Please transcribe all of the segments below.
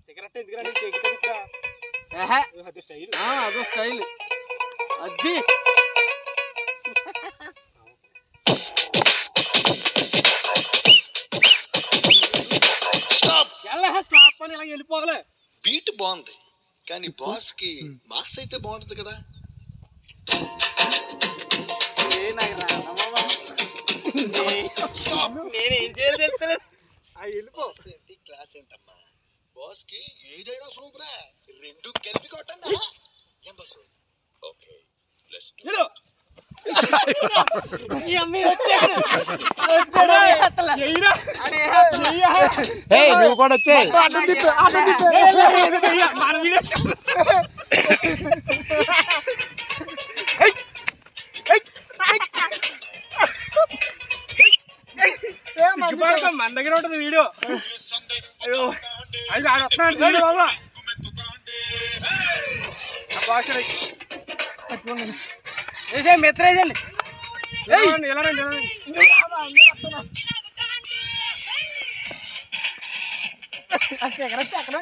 Cigarette ఎందుకు style అదో style అది స్టాప్ అని ఇలా వెళ్ళిపోగలే. బీట్ బాగుంది కానీ బాస్ కి మాస్ అయితే బాగుంటుంది కదా. నేనేం చేయాలి తెలుస్తలేదు. వెళ్ళిపో. క్లాస్ ఏంటమ్మా, బాస్ కి ఏదైనా సూపరా, రెండు కలిపి కొట్టండి. ఏం బాస్? Okay let's do. ఈ అమ్మాయి వచ్చాడు నువ్వు కూడా వచ్చే మన దగ్గర ఉంటుంది వీడియో. అది వస్తున్నాడు బాబా. మెత్తరేజండి ఎలా రండి సిగరెట్ ఎక్కడ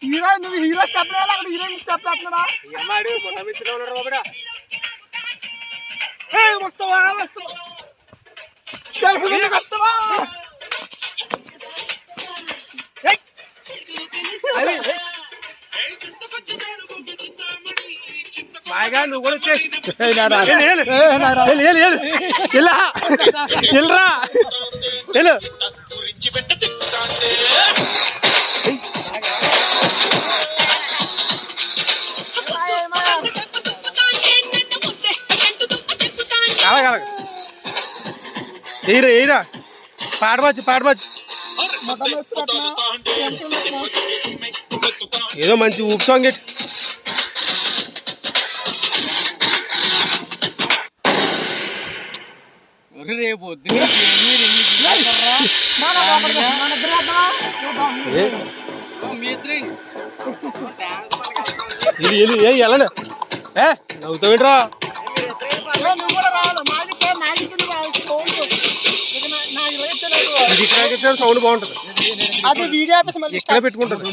హీరో నువ్వు హీరో స్టెప్ వేయాలి, అక్కడ హీరోయిన్ స్టెప్ వేస్తున్నాడా? అమ్మాడు మొన్న మిస్లో ఉన్నాడు బాబుడా. వస్తావా మాయగా నువ్వు కూడా వచ్చేసి ఏరా పాడవచ్చు ఏదో మంచి ఊపు సాంగ్ ఎట్. రేపు వెళ్ళండి నవ్వుతావేంట్రా. సౌండ్ బాగుంటుంది. అది వీడియో ఇక్కడ పెట్టుకుంటుంది.